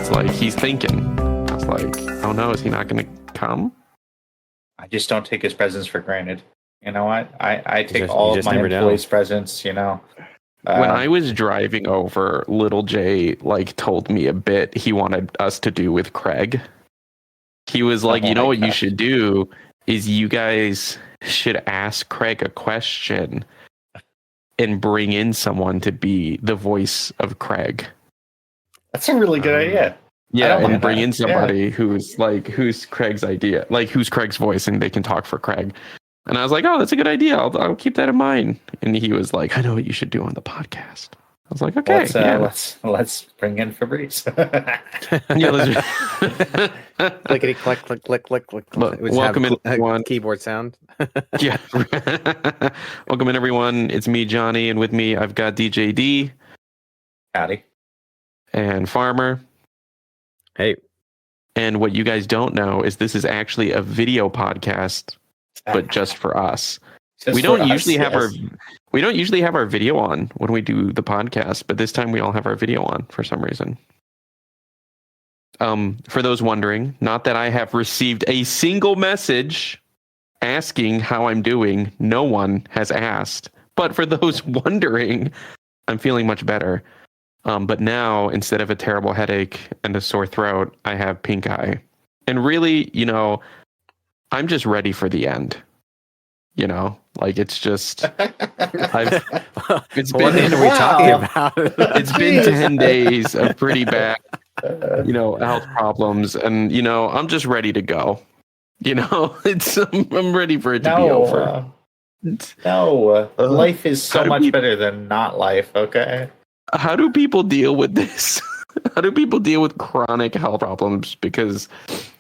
was like, he's thinking. I was like, oh no, is he not going to come? I just don't take his presence for granted. You know what? I take all of my employees' presence, you know. When I was driving over, Little Jay like told me a bit he wanted us to do with Craig. He was like, you know what you should do is you guys should ask Craig a question and bring in someone to be the voice of Craig. That's a really good idea. Yeah, and bring in somebody who's Craig's idea, like who's Craig's voice, and they can talk for Craig. And I was like, oh, that's a good idea. I'll keep that in mind. And he was like, I know what you should do on the podcast. I was like, okay, let's bring in Fabrice. Clickety click click click click click. Welcome in, everyone. Keyboard sound. Yeah. Welcome in, everyone. It's me, Johnny, and with me, I've got DJ D. Howdy. And Farmer. Hey. And what you guys don't know is this is actually a video podcast, but just for us. We don't usually have our video on when we do the podcast, but this time we all have our video on for some reason. For those wondering, not that I have received a single message asking how I'm doing. No one has asked. But for those wondering, I'm feeling much better. But now, instead of a terrible headache and a sore throat, I have pink eye. And really, you know, I'm just ready for the end. You know, like it's just, it's what been, are we talking about? It's been 10 days of pretty bad, you know, health problems. And, you know, I'm just ready to go. You know, I'm ready for it to be over. Life is so much better than not life. Okay. How do people deal with this? How do people deal with chronic health problems? Because,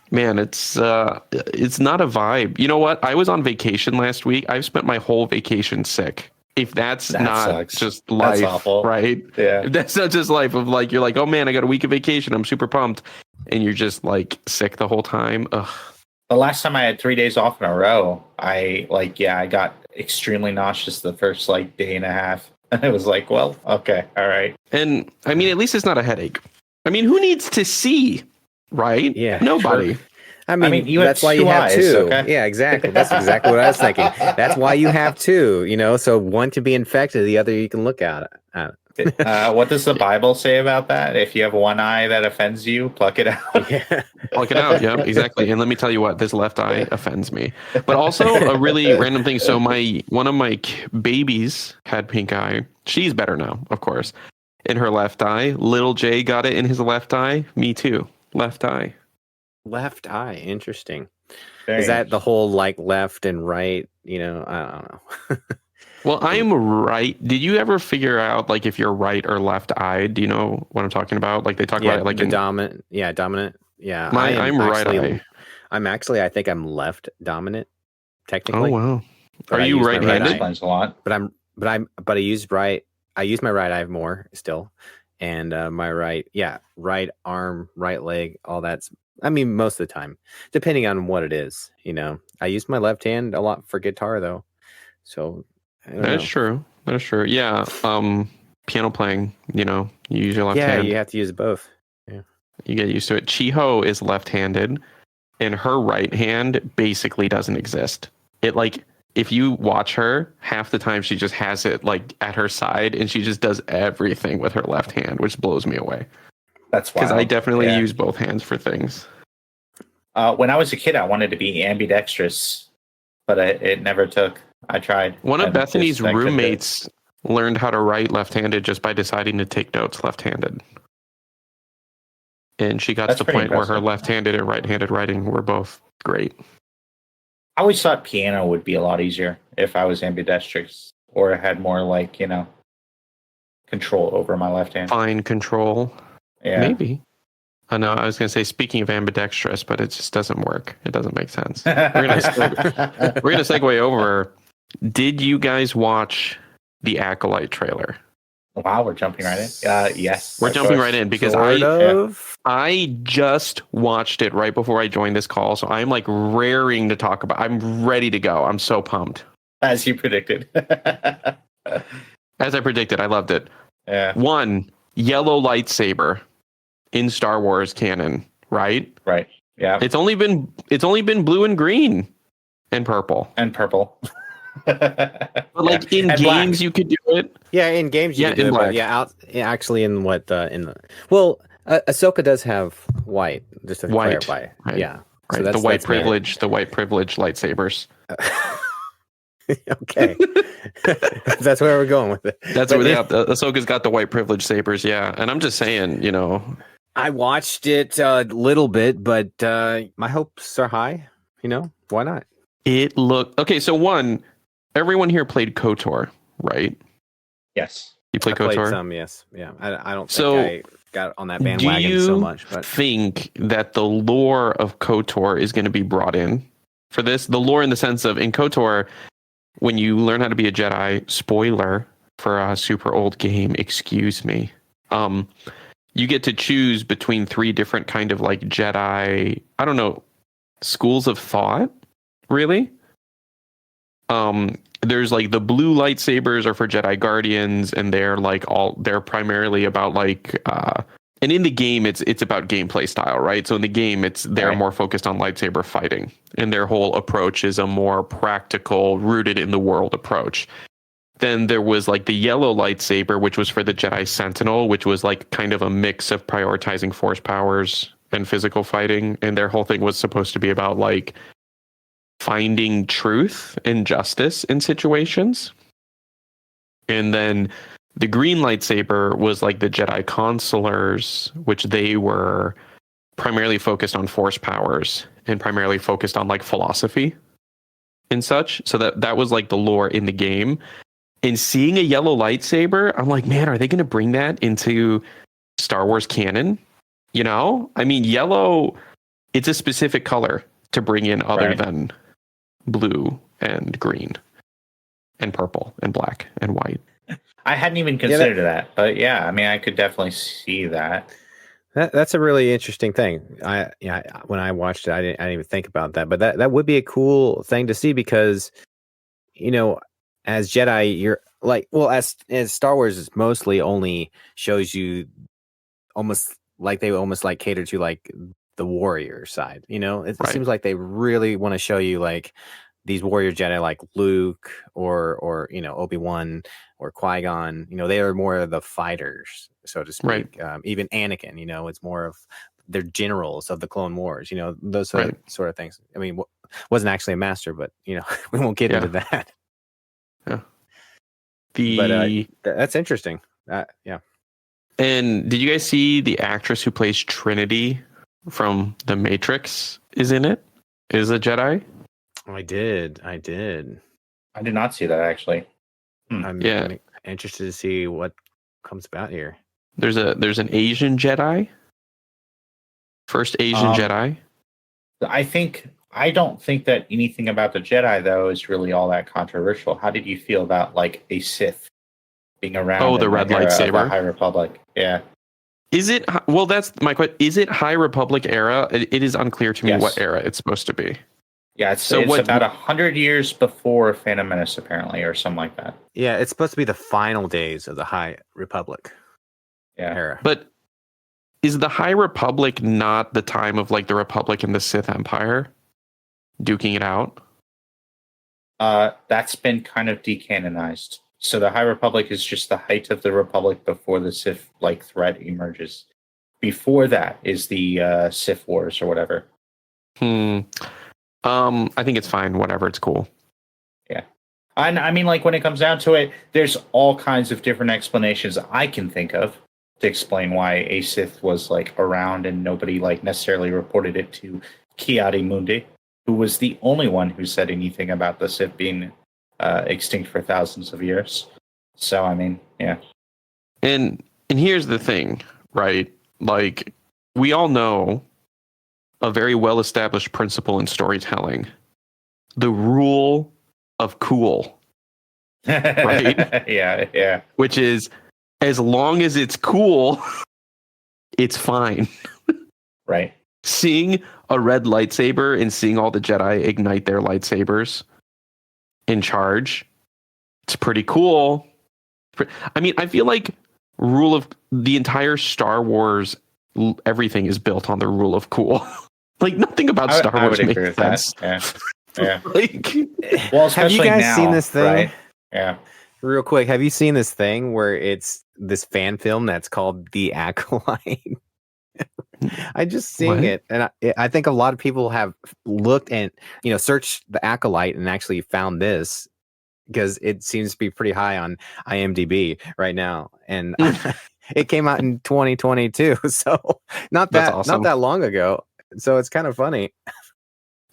man, it's not a vibe. You know what? I was on vacation last week. I've spent my whole vacation sick. If that's not sucks. Just life, right? Yeah. If that's not just life of like, you're like, oh man, I got a week of vacation. I'm super pumped. And you're just like sick the whole time. Ugh. The last time I had 3 days off in a row, I got extremely nauseous the first like day and a half. And it was like, well, okay, all right. And I mean, at least it's not a headache. I mean, who needs to see, right? Yeah. Nobody. Sure. I mean that's why you have two. Okay? Yeah, exactly. That's exactly what I was thinking. That's why you have two, you know, so one can be infected, the other you can look at. What does the Bible say about that? If you have one eye that offends you, pluck it out. Yeah. Pluck it out. Yeah, exactly. And let me tell you what, this left eye offends me. But also a really random thing. So one of my babies had pink eye. She's better now, of course. In her left eye. Little Jay got it in his left eye. Me too. Left eye. Left eye. Interesting. Is that the whole like left and right? You know, I don't know. Well, I'm right. Did you ever figure out like if you're right or left eyed? Do you know what I'm talking about? Like they talk about it like dominant. Yeah, dominant. Yeah. I'm right eye. I think I'm left dominant, technically. Oh wow. Are you right-handed? Explains a lot. But I use my right eye more still. And my right arm, right leg, all that's, I mean, most of the time, depending on what it is, you know. I use my left hand a lot for guitar though. So That's true. Yeah. Piano playing, you know, you use your left hand. Yeah, you have to use both. Yeah. You get used to it. Chiho is left-handed, and her right hand basically doesn't exist. It like, if you watch her, half the time she just has it like at her side, and she just does everything with her left hand, which blows me away. That's why. Because I definitely use both hands for things. When I was a kid, I wanted to be ambidextrous, but it never took. I tried. One of Bethany's roommates learned how to write left-handed just by deciding to take notes left-handed. And she got to the point where her left-handed and right-handed writing were both great. I always thought piano would be a lot easier if I was ambidextrous or had more like, you know, control over my left hand. Fine control. Yeah. Maybe. I know. I was going to say, speaking of ambidextrous, but it just doesn't work. It doesn't make sense. We're going to segue over. Did you guys watch the Acolyte trailer? Wow, we're jumping right in. Yes. We're jumping right in because I just watched it right before I joined this call. So I'm like raring to talk about. I'm ready to go. I'm so pumped. As you predicted. As I predicted, I loved it. Yeah. One, yellow lightsaber. in Star Wars canon, right? Right. Yeah. It's only been blue and green and purple. And purple. But like in And games, black. you could do it. Yeah, in games you Yeah, can do in it, black. but actually in what in the Ahsoka does have white, just to White, clarify. right. Yeah. Right. So The white that's made it. privilege lightsabers. Okay. That's where we're going with it. That's But where Ahsoka's got the white privilege sabers, yeah. And I'm just saying, I watched it a little bit, but my hopes are high. Why not? it looked okay. So everyone here played KOTOR, right? Yes. You played I played KOTOR? some, yes. Yeah. I don't think So, I got on that Do bandwagon you so much, but think that the lore of KOTOR is going to be brought in for this? The lore in the sense of in KOTOR, when you learn how to be a Jedi, spoiler for a super old game, excuse me, you get to choose between 3 different kind of like Jedi, I don't know, schools of thought, really. There's like the blue lightsabers are for Jedi Guardians, and they're primarily about like and in the game it's about gameplay style, right? So in the game they're more focused on lightsaber fighting, and their whole approach is a more practical, rooted in the world approach. Then there was like the yellow lightsaber, which was for the Jedi Sentinel, which was like kind of a mix of prioritizing force powers and physical fighting, and their whole thing was supposed to be about like finding truth and justice in situations. And then the green lightsaber was like the Jedi Consulars, which they were primarily focused on force powers and primarily focused on like philosophy and such. So that was like the lore in the game. And seeing a yellow lightsaber, I'm like, man, are they going to bring that into Star Wars canon? I mean, yellow, it's a specific color to bring in other than blue and green and purple and black and white. I hadn't even considered that, but yeah, I mean, I could definitely see that. That's a really interesting thing. When I watched it, I didn't even think about that, but that would be a cool thing to see because, as Jedi, you're like, well, as Star Wars mostly only shows you almost like they almost like cater to like the warrior side. It seems like they really want to show you like these warrior Jedi like Luke or Obi-Wan or Qui-Gon. They are more of the fighters, so to speak. Right. Even Anakin, it's more of they're generals of the Clone Wars. Those sort of things. I mean, wasn't actually a master, but we won't get into that. Yeah. But that's interesting. Yeah. And did you guys see the actress who plays Trinity from The Matrix is in it? Is a Jedi? I did. I did not see that actually. I'm interested to see what comes about here. There's an Asian Jedi. First Asian Jedi. I don't think that anything about the Jedi though is really all that controversial. How did you feel about like a Sith being around? Oh, the red lightsaber, the High Republic. Yeah. Is it? Well, that's my question. Is it High Republic era? It is unclear to me what era it's supposed to be. Yeah, it's about 100 years before Phantom Menace, apparently, or something like that. Yeah, it's supposed to be the final days of the High Republic era. But is the High Republic not the time of like the Republic and the Sith Empire duking it out? That's been kind of decanonized. So the High Republic is just the height of the Republic before the Sith like threat emerges. Before that is the Sith Wars or whatever. I think it's fine. Whatever, it's cool. Yeah. And I mean, like when it comes down to it, there's all kinds of different explanations I can think of to explain why a Sith was like around and nobody like necessarily reported it to Ki-Adi-Mundi, who was the only one who said anything about the Sith being extinct for thousands of years. So, I mean, yeah. And here's the thing, right? Like, we all know a very well-established principle in storytelling. The rule of cool. Right? Yeah. Which is, as long as it's cool, it's fine. Right. Seeing a red lightsaber and seeing all the Jedi ignite their lightsabers in charge, it's pretty cool. I mean, I feel like the entire Star Wars everything is built on the rule of cool. Like nothing about Star I Wars would agree makes with sense. that. Yeah. Like, Well, Have you especially guys now, seen this thing? right? Yeah. Real quick, have you seen this thing where it's this fan film that's called The Acolyte? I just seeing What? it, and I think a lot of people have looked and searched The Acolyte and actually found this because it seems to be pretty high on IMDb right now, and it came out in 2022, so not That's that awesome. not that long ago. So it's kind of funny.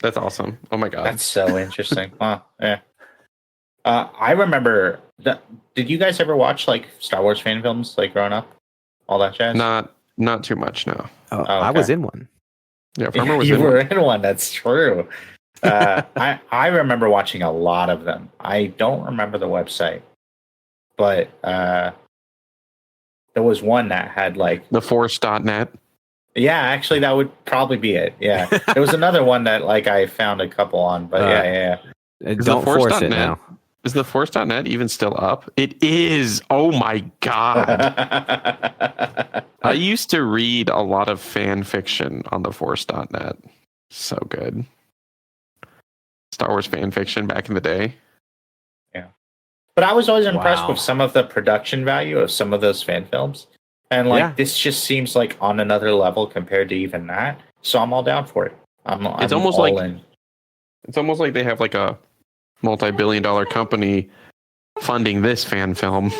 That's awesome. Oh my god. That's so interesting. Wow. Yeah. I remember did you guys ever watch like Star Wars fan films like growing up? All that jazz? Not too much, no. Oh, okay. I was in one. Yeah, Farmer was you in were one. in one. That's true. I remember watching a lot of them. I don't remember the website, but there was one that had like TheForce.net. yeah, actually that would probably be it. Yeah, there was another one that like I found a couple on, but yeah. Don't force it now. Is the Force.net even still up? It is. Oh my god. I used to read a lot of fan fiction on the Force.net. So good. Star Wars fan fiction back in the day. Yeah. But I was always impressed Wow. with some of the production value of some of those fan films. And like this just seems like on another level compared to even that. So I'm all down for it. I'm almost all like in. It's almost like they have like a multi-billion-dollar company funding this fan film.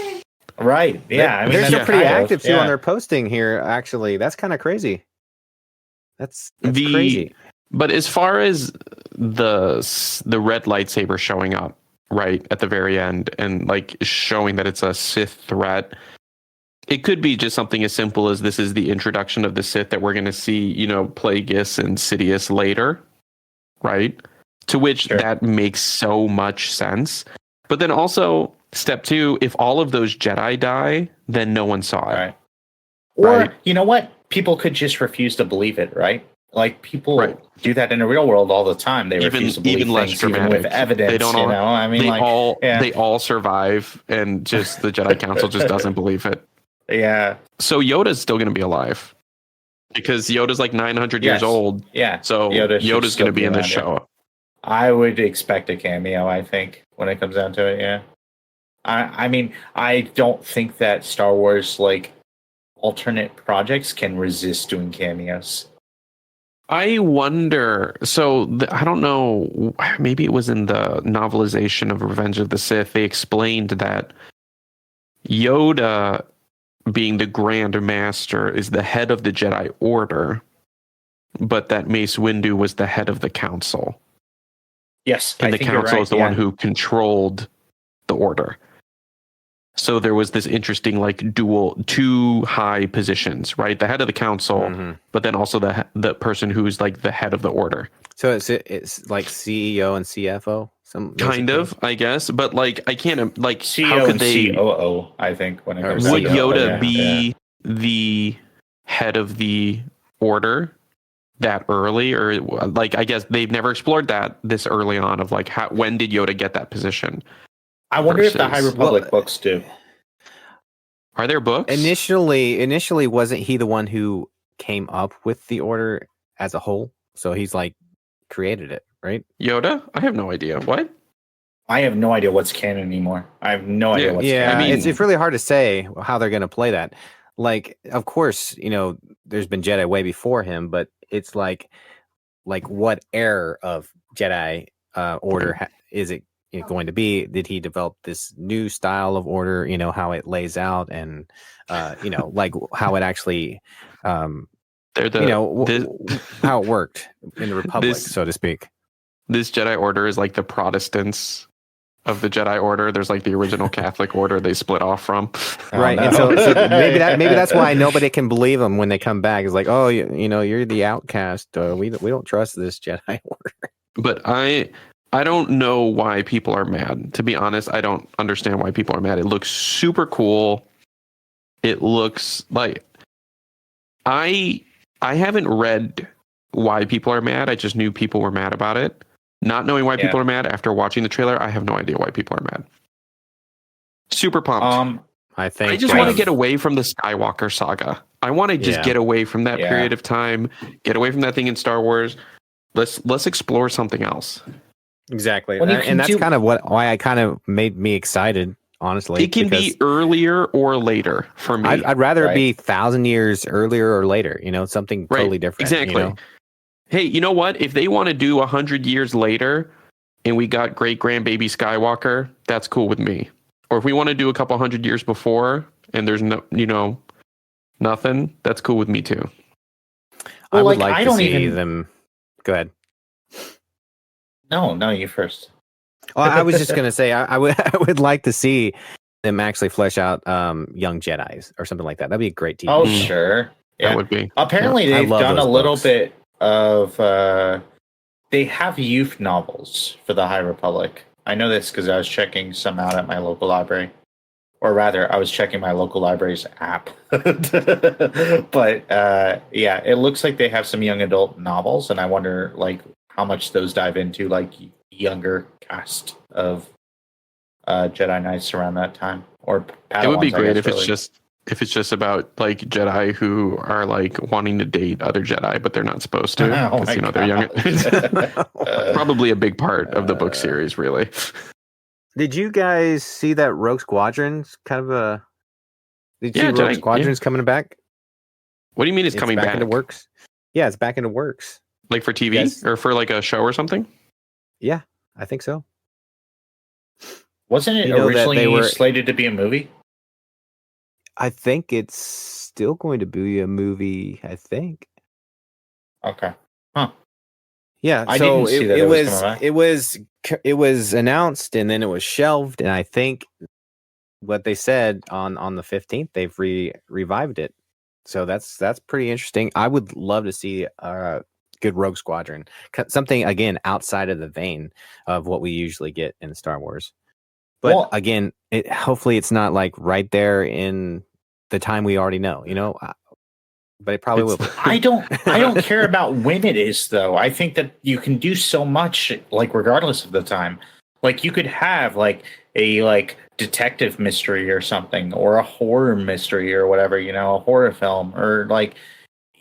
Right. Yeah. I mean, they're that's still pretty kind of, active too yeah. on their posting here. Actually, that's kind of crazy. That's crazy. But as far as the red lightsaber showing up right at the very end and like showing that it's a Sith threat, it could be just something as simple as this is the introduction of the Sith that we're going to see, Plagueis and Sidious later, right? To which that makes so much sense. But then also, step 2, if all of those Jedi die, then no one saw it. Right. Or, Right. you know what? People could just refuse to believe it, right? Like people do that in the real world all the time. They refuse to believe even less things even dramatic. with evidence. They don't you know, I mean, they all survive, and just the Jedi Council just doesn't believe it. Yeah. So Yoda's still going to be alive because Yoda's like 900 years old. Yeah. So Yoda's going to be in this show. I would expect a cameo, I think, when it comes down to it, yeah. I mean, I don't think that Star Wars, like, alternate projects can resist doing cameos. I wonder, I don't know, maybe it was in the novelization of Revenge of the Sith, they explained that Yoda, being the Grand Master, is the head of the Jedi Order, but that Mace Windu was the head of the Council. Yes, and the Council is the one who controlled the Order. So there was this interesting, like, two high positions, right? The head of the Council, but then also the person who's like the head of the Order. So it's like CEO and CFO, kind of, I guess. But like, I can't like CEO how could and they? COO, I think when it comes Would to Yoda be the head of the Order that early, or like I guess they've never explored that this early on of like when did Yoda get that position? I wonder if the High Republic books do. Are there books? Initially, wasn't he the one who came up with the Order as a whole? So he's like created it, right? Yoda? I have no idea. What? I have no idea what's canon anymore. I have no idea what's canon. I mean, it's really hard to say how they're going to play that. Like, of course, there's been Jedi way before him, but it's like what era of Jedi Order is it going to be? Did he develop this new style of Order? How it lays out, and like how it actually, how it worked in the Republic, so to speak. This Jedi Order is like the Protestants of the Jedi Order. There's like the original Catholic Order they split off from, right? And so maybe that's why nobody can believe them when they come back. It's like, oh, you're the outcast. We don't trust this Jedi Order. But I don't know why people are mad. To be honest, I don't understand why people are mad. It looks super cool. It looks like I haven't read why people are mad. I just knew people were mad about it. Not knowing why people are mad after watching the trailer, I have no idea why people are mad. Super pumped. I just want to get away from the Skywalker saga. I want to just Yeah. get away from that Yeah. period of time, get away from that thing in Star Wars. Let's explore something else. Exactly. Well, you And can that's do- kind of why I kind of made me excited, honestly. It can because be earlier or later for me. I'd rather it Right. be 1,000 years earlier or later, something Right, totally different. exactly. Hey, you know what? If they want to do 100 years later and we got great grandbaby Skywalker, that's cool with me. Or if we want to do a couple hundred years before and there's no, nothing, that's cool with me too. I Well, would like, like I to don't see even- them. Go ahead. No, you first. Well, I was just gonna say I would like to see them actually flesh out young Jedi's or something like that. That'd be a great TV. Oh, Mm. sure. Yeah. That would be. Apparently, I they've love done a those little books. bit of. They have youth novels for the High Republic. I know this because I was checking some out at my local library, or rather, I was checking my local library's app. But yeah, it looks like they have some young adult novels, and I wonder like how much those dive into like younger cast of Jedi Knights around that time, or Padawans, It would be I great guess, if really. it's just about like Jedi who are like wanting to date other Jedi, but they're not supposed to Oh because my they're younger. God. Probably a big part of the book series, really. Did you guys see that Rogue Squadron's kind of a? Did you Yeah, see Rogue Jedi- Squadron's coming back? What do you mean it's coming back? into works? Yeah, it's back into works. Like for TV Yes. or for like a show or something? Yeah, I think so. Wasn't it You know that originally they were- slated to be a movie? I think it's still going to be a movie. I think. Okay. Yeah, I so didn't see that it it was was coming back. it was announced and then it was shelved, and I think what they said on the 15th they've revived it. So that's pretty interesting. I would love to see a good Rogue Squadron, something again outside of the vein of what we usually get in Star Wars. But Well- again, hopefully it's not like right there in the time we already know, but it probably will. I don't care about when it is though. I think that you can do so much like regardless of the time. Like you could have like a like detective mystery or something, or a horror mystery or whatever, a horror film, or like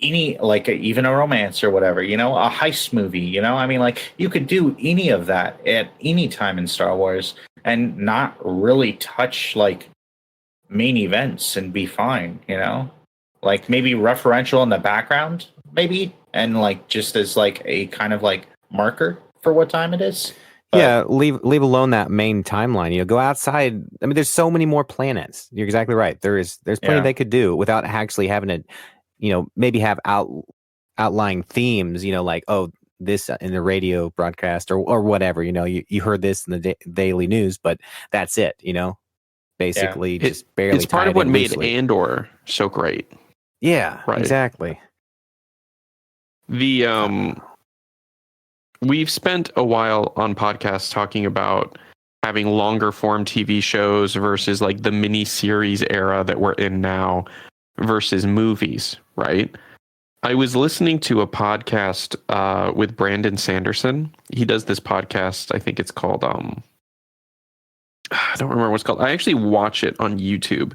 any like even a romance or whatever, a heist movie, I mean, like you could do any of that at any time in Star Wars and not really touch like main events and be fine, like maybe referential in the background, maybe, and like just as like a kind of like marker for what time it is. But- Yeah, leave alone that main timeline. Go outside. I mean, there's so many more planets. You're exactly right. There's plenty Yeah. they could do without actually having to, maybe have outlying themes. Like this in the radio broadcast or whatever. You heard this in the daily news, but that's it. Basically just barely. It's part tie of it what in made loosely. Andor so great. Yeah, Right. exactly. We've spent a while on podcasts talking about having longer form TV shows versus like the mini series era that we're in now versus movies, right? I was listening to a podcast with Brandon Sanderson. He does this podcast. I think it's called I don't remember what it's called. I actually watch it on YouTube,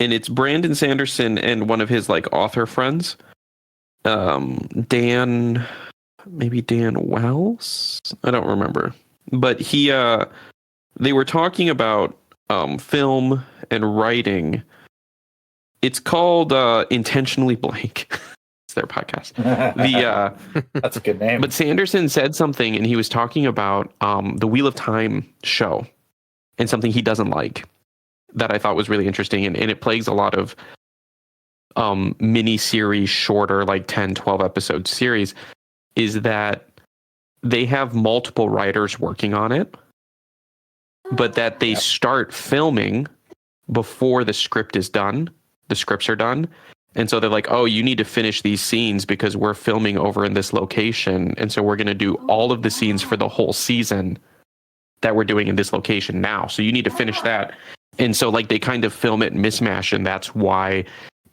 and it's Brandon Sanderson and one of his like author friends, Dan Wells. I don't remember, but they were talking about film and writing. It's called Intentionally Blank. It's their podcast. That's a good name. But Sanderson said something, and he was talking about the Wheel of Time show and something he doesn't like that I thought was really interesting. And it plagues a lot of mini series, shorter, like 10, 12 episode series, is that they have multiple writers working on it, but that they start filming before the script is done. The scripts are done. And so they're like, oh, you need to finish these scenes because we're filming over in this location. And so we're going to do all of the scenes for the whole season that we're doing in this location now. So you need to finish that. And so like they kind of film it mismatch, and that's why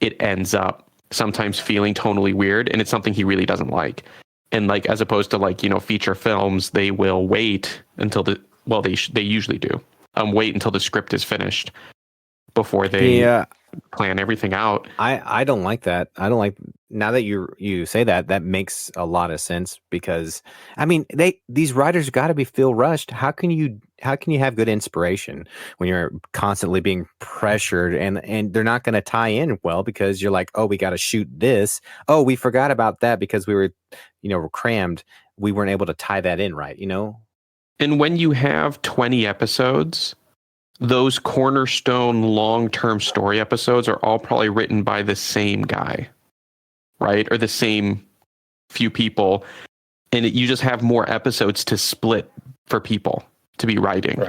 it ends up sometimes feeling tonally weird. And it's something he really doesn't like. And like, as opposed to like, feature films, they will wait until they usually do, wait until the script is finished before they Yeah, plan everything out. I don't like that. I don't like now that you say that. That makes a lot of sense because I mean these writers got to be feel rushed. How can you have good inspiration when you're constantly being pressured and they're not going to tie in well because you're like, oh, we got to shoot this. Oh, we forgot about that because we were crammed. We weren't able to tie that in right. And when you have 20 episodes, those cornerstone long-term story episodes are all probably written by the same guy, right? Or the same few people. And you just have more episodes to split for people to be writing.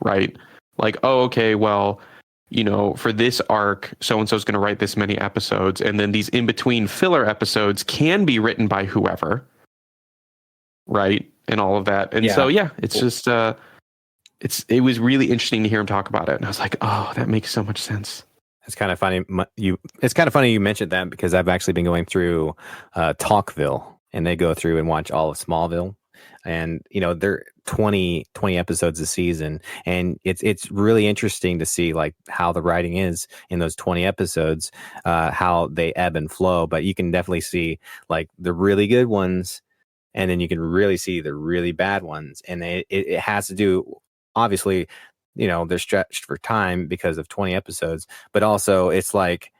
Right. Like, oh, okay, well, for this arc, so-and-so is going to write this many episodes. And then these in-between filler episodes can be written by whoever. Right. And all of that. And so, yeah, it's just, it was really interesting to hear him talk about it. And I was like, oh, that makes so much sense. It's kind of funny. It's kind of funny you mentioned that because I've actually been going through Talkville, and they go through and watch all of Smallville, and they're 20 episodes a season, and it's really interesting to see like how the writing is in those 20 episodes, how they ebb and flow. But you can definitely see like the really good ones, and then you can really see the really bad ones, and it has to do. Obviously, they're stretched for time because of 20 episodes, but also it's like,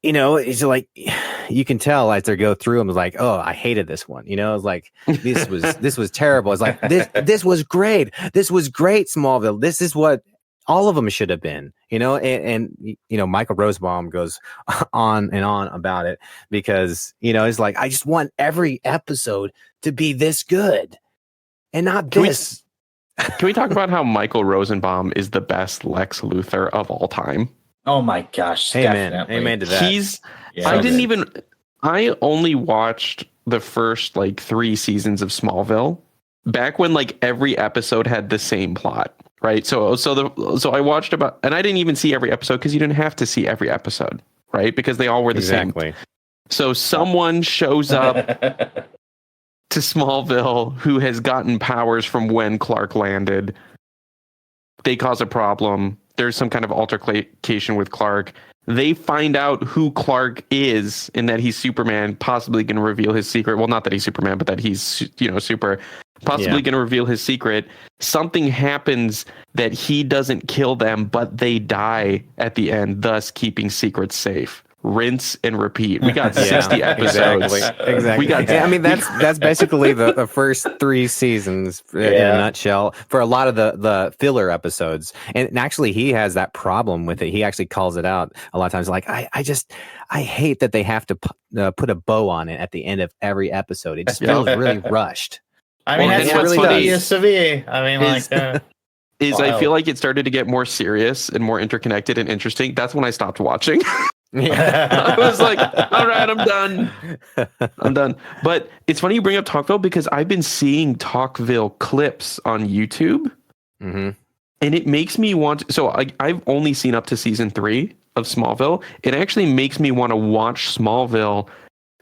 it's like you can tell as they go through them, like, oh, I hated this one. It's like this was terrible. It's like this was great. This was great, Smallville. This is what all of them should have been. And Michael Rosenbaum goes on and on about it because it's like I just want every episode to be this good and not this. Can we talk about how Michael Rosenbaum is the best Lex Luthor of all time? Oh my gosh. Amen to that. I only watched the first like 3 seasons of Smallville back when like every episode had the same plot, right? So I watched and I didn't even see every episode because you didn't have to see every episode, right? Because they all were the same. So someone shows up to Smallville who has gotten powers from when Clark landed. They cause a problem. There's some kind of altercation with Clark. They find out who Clark is and that he's Superman, possibly going to reveal his secret. Well, not that he's Superman, but that he's, super, possibly going to reveal his secret. Something happens that he doesn't kill them, but they die at the end, thus keeping secrets safe. Rinse and repeat. We got 60 episodes. Exactly. We got. I mean, that's basically the first 3 seasons in a nutshell for a lot of the filler episodes. And actually, he has that problem with it. He actually calls it out a lot of times. Like, I hate that they have to put a bow on it at the end of every episode. It just feels really rushed. I mean, that's what's funny to me. I mean, I feel like it started to get more serious and more interconnected and interesting. That's when I stopped watching. I was like, all right, I'm done. But it's funny you bring up Talkville because I've been seeing Talkville clips on YouTube, and it makes me want. So I've only seen up to season 3 of Smallville. It actually makes me want to watch Smallville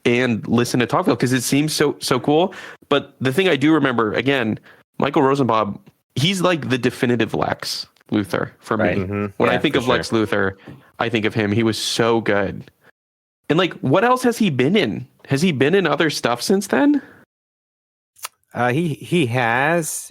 and listen to Talkville because it seems so cool. But the thing I do remember, again, Michael Rosenbaum, he's like the definitive Lex Luthor for me. When I think of Lex Luthor, I think of him. He was so good. And like, what else has he been in? Has he been in other stuff since then? He has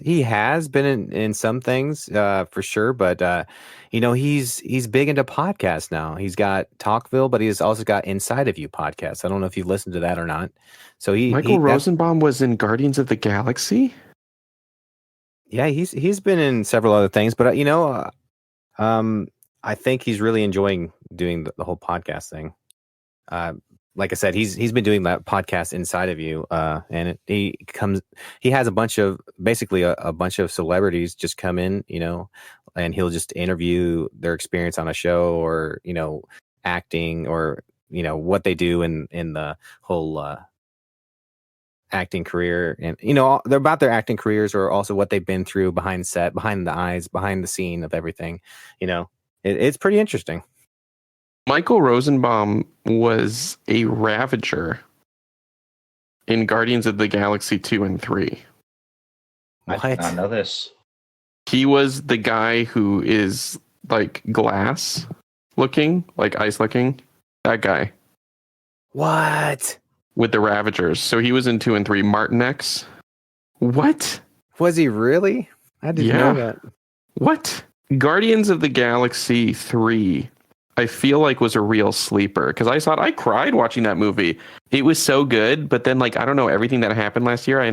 been in some things for sure, but he's big into podcasts now. He's got Talkville, but he's also got Inside of You podcast. I don't know if you listened to that or not. So Michael Rosenbaum was in Guardians of the Galaxy. Yeah, he's been in several other things, but I think he's really enjoying doing the whole podcast thing. Like I said, he's been doing that podcast Inside of You, and he has a bunch of celebrities just come in, and he'll just interview their experience on a show or acting or what they do in the whole acting career, and they're about their acting careers or also what they've been through behind set, behind the eyes, behind the scene of everything. It's pretty interesting. Michael Rosenbaum was a Ravager in Guardians of the Galaxy 2 and 3. I did not know this. He was the guy who is like glass looking, like ice looking. That guy What? with the Ravagers. So he was in 2 and 3. Martin X. What? Was he really? I didn't know that. What? Guardians of the Galaxy 3, I feel like was a real sleeper because I cried watching that movie. It was so good, but then like I don't know everything that happened last year. I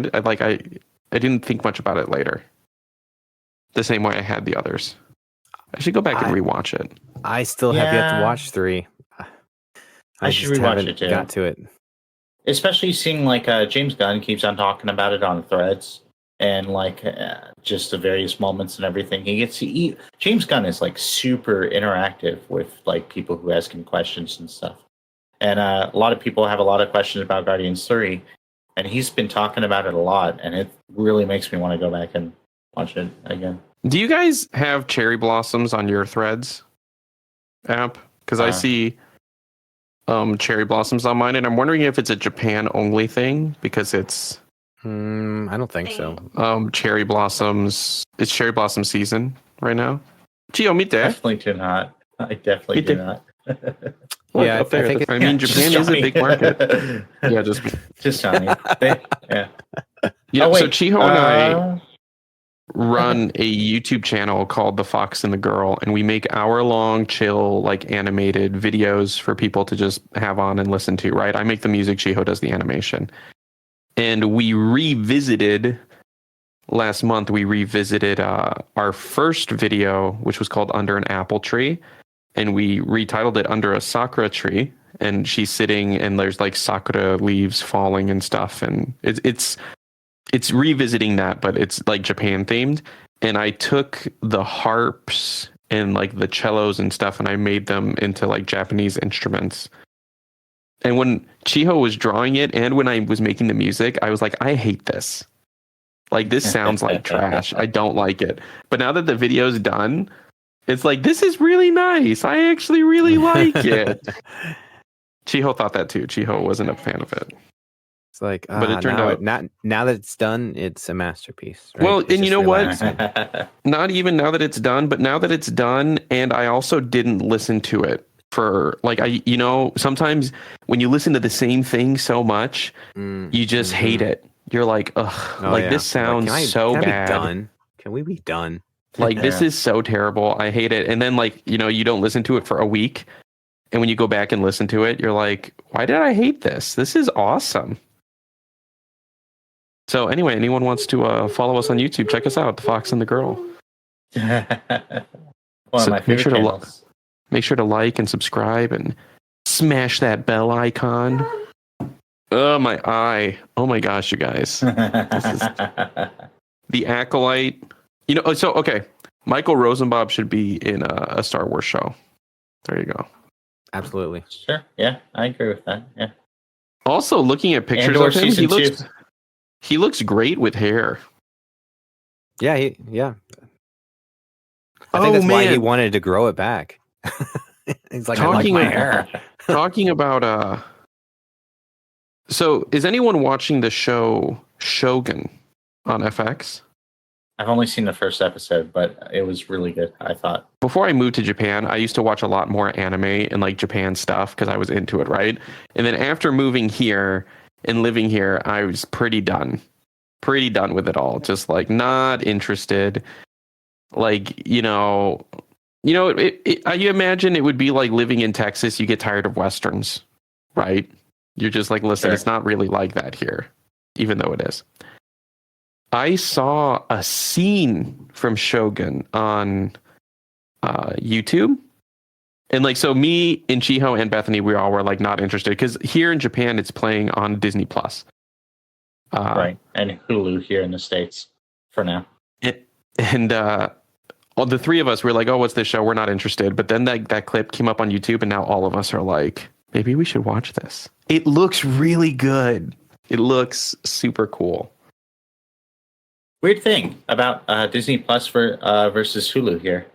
didn't think much about it later. The same way I had the others. I should go back and rewatch it. I still have yet to watch 3. I should just rewatch haven't it too. got to it. Especially seeing like James Gunn keeps on talking about it on Threads and like just the various moments and everything. James Gunn is like super interactive with like people who ask him questions and stuff. And a lot of people have a lot of questions about Guardians 3, and he's been talking about it a lot, and it really makes me want to go back and watch it again. Do you guys have cherry blossoms on your Threads app? Because I see cherry blossoms on mine, and I'm wondering if it's a Japan only thing because it's I don't think so. cherry blossoms. It's cherry blossom season right now. Gio, meet there. Definitely do not. I definitely do not. Look, Yeah, up there. I think I mean, Japan is a big market. Yeah, just Johnny. Yeah. Yeah. Oh, so wait, Chiho and I run a YouTube channel called The Fox and the Girl, and we make hour-long, chill, like animated videos for people to just have on and listen to. Right? I make the music. Chiho does the animation. And we revisited last month. We revisited our first video, which was called Under an Apple Tree, and we retitled it Under a Sakura Tree. And she's sitting, and there's like sakura leaves falling and stuff, and it's revisiting that, but it's like Japan themed. And I took the harps and like the cellos and stuff, and I made them into like Japanese instruments. And when Chiho was drawing it and when I was making the music, I was like, I hate this. Like, this sounds like trash. I don't like it. But now that the video's done, it's like, this is really nice. I actually really like it. Chiho thought that too. Chiho wasn't a fan of it. It's like, but it turned out now that it's done, it's a masterpiece. Right? Well, It's and you just know what? relaxing. Not even now that it's done, but now that it's done, and I also didn't listen to it for like sometimes when you listen to the same thing so much, you just hate it. You're like, ugh, this sounds so bad. Can we be done? Like this is so terrible. I hate it. And then like you don't listen to it for a week, and when you go back and listen to it, you're like, why did I hate this? This is awesome. So anyway, anyone wants to follow us on YouTube, check us out, The Fox and the Girl. One of my favorite channels. Make sure to like and subscribe and smash that bell icon. Oh, my eye. Oh, my gosh, you guys. This is the Acolyte. Okay. Michael Rosenbaum should be in a Star Wars show. There you go. Absolutely. Sure. Yeah, I agree with that. Yeah. Also, looking at pictures Andor of him, season 2. He looks great with hair. Yeah, I think that's why he wanted to grow it back. He's like, I like my hair. Talking about so is anyone watching the show Shogun on FX? I've only seen the first episode, but it was really good, I thought. Before I moved to Japan, I used to watch a lot more anime and like Japan stuff because I was into it, right? And then after moving here and living here, I was pretty done with it all. Just like not interested. Like, you imagine it would be like living in Texas. You get tired of Westerns, right? You're just like, listen, It's not really like that here, even though it is. I saw a scene from Shogun on YouTube. And like, so me and Chiho and Bethany, we all were like not interested because here in Japan, it's playing on Disney Plus. Right. And Hulu here in the States for now. Well, the three of us were like, oh, what's this show? We're not interested. But then that clip came up on YouTube, and now all of us are like, maybe we should watch this. It looks really good. It looks super cool. Weird thing about Disney Plus versus Hulu here.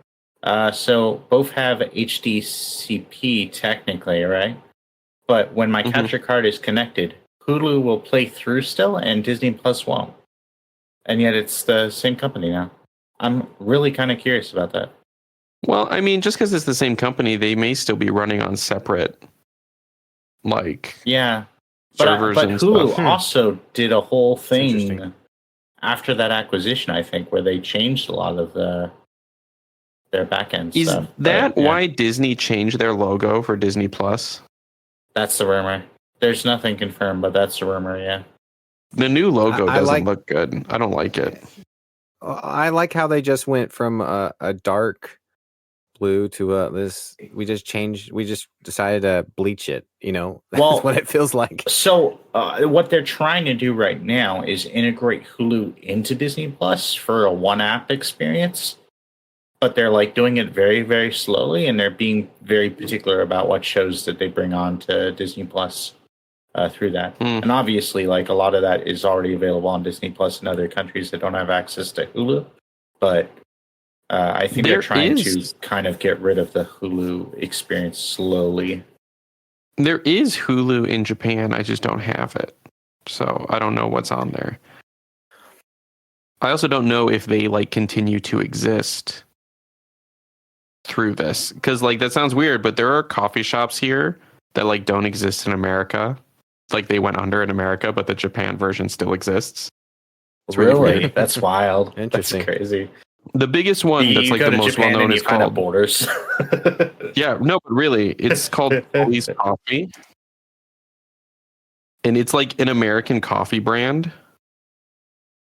So both have HDCP technically, right? But when my capture card is connected, Hulu will play through still, and Disney Plus won't. And yet it's the same company now. I'm really kind of curious about that. Well, I mean, just because it's the same company, they may still be running on separate, like, Yeah, servers but and Hulu stuff. also did a whole interesting. thing after that acquisition, I think, where they changed a lot of their backend Is stuff. that But, yeah, why Disney changed their logo for Disney Plus? that's the rumor. There's nothing confirmed, but that's the rumor. Yeah. The new logo I doesn't like- look good. I don't like it. I like how they just went from a dark blue to this. We just decided to bleach it. That's Well, what it feels like. So what they're trying to do right now is integrate Hulu into Disney Plus for a one app experience, but they're like doing it very, very slowly, and they're being very particular about what shows that they bring on to Disney Plus through that. And obviously, like, a lot of that is already available on Disney Plus in other countries that don't have access to Hulu. But I think they're trying to kind of get rid of the Hulu experience slowly. There is Hulu in Japan. I just don't have it. So I don't know what's on there. I also don't know if they like continue to exist through this. Because like that sounds weird, but there are coffee shops here that like don't exist in America. Like they went under in America, but the Japan version still exists. It's really weird. That's wild. Interesting. That's crazy. The biggest one that's like the most well known is called Borders. Yeah, no, but really, it's called Police Coffee. And it's like an American coffee brand.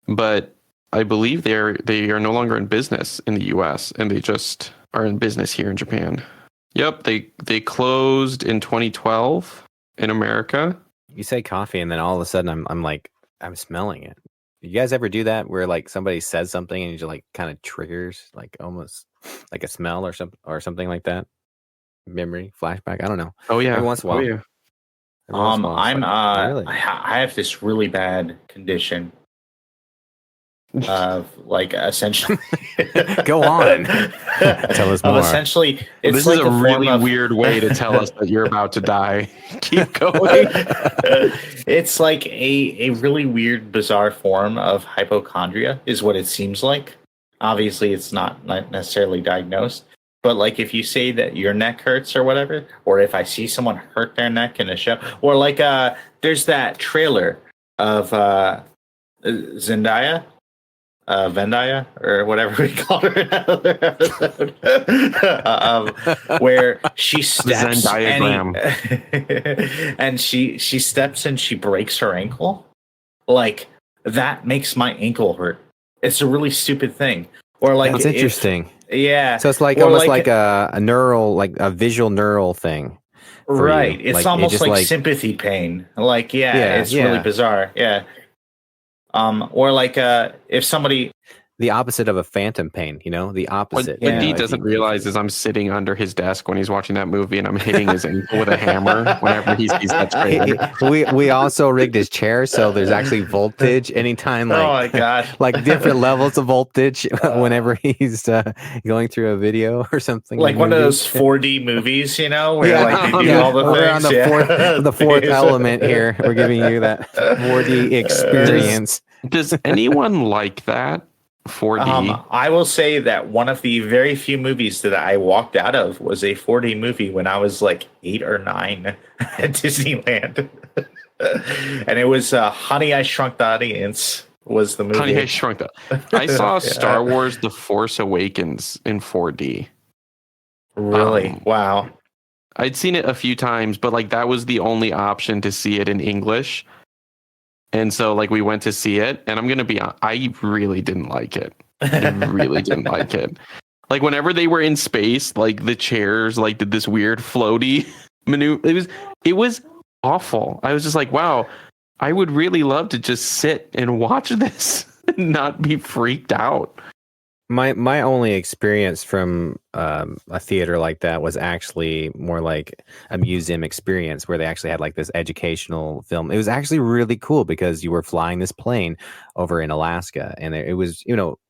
But I believe they are no longer in business in the US, and they just are in business here in Japan. Yep, they closed in 2012 in America. You say coffee, and then all of a sudden, I'm smelling it. You guys ever do that where like somebody says something and you just like kind of triggers like almost like a smell or something like that? Memory flashback. I don't know. Oh yeah, Every once in a while. Oh, yeah. Every once in a while, it's I'm like, really? I have this really bad condition of like essentially Go on. Tell us more. Essentially, it's This like is a form really of- weird way to tell us that you're about to die. Keep going. It's like a really weird, bizarre form of hypochondria, is what it seems like. Obviously, it's not necessarily diagnosed, but like if you say that your neck hurts or whatever, or if I see someone hurt their neck in a show, or like there's that trailer of Zendaya. Vendaya, or whatever we call her in another episode, where she steps and she steps and she breaks her ankle. Like, that makes my ankle hurt. It's a really stupid thing. Or like, that's interesting. Yeah. So it's like almost like a neural, like a visual neural thing. Right. You. It's like, almost it like sympathy pain. Like, it's really bizarre. Yeah. Or like if somebody, the opposite of a phantom pain, the opposite. What Dee doesn't realize is I'm sitting under his desk when he's watching that movie, and I'm hitting his ankle with a hammer whenever he sees that trailer. We also rigged his chair, so there's actually voltage anytime. Like, oh my god, like different levels of voltage whenever he's going through a video or something. Like one of those 4D movies, where like they do all the We're things. on the fourth element here. We're giving you that 4D experience. Does anyone like that? 4D. I will say that one of the very few movies that I walked out of was a 4D movie when I was like 8 or 9 at Disneyland. And it was Honey, I Shrunk the Audience was the movie. Honey, I Shrunk the... I saw Star Wars The Force Awakens in 4D. Really? Wow. I'd seen it a few times, but like that was the only option to see it in English. And so, like, we went to see it, and I'm going to be honest, I really didn't like it. I really didn't like it. Like, whenever they were in space, like, the chairs, like, did this weird floaty maneuver. It was awful. I was just like, wow, I would really love to just sit and watch this and not be freaked out. My only experience from a theater like that was actually more like a museum experience where they actually had like this educational film. It was actually really cool because you were flying this plane over in Alaska, and it was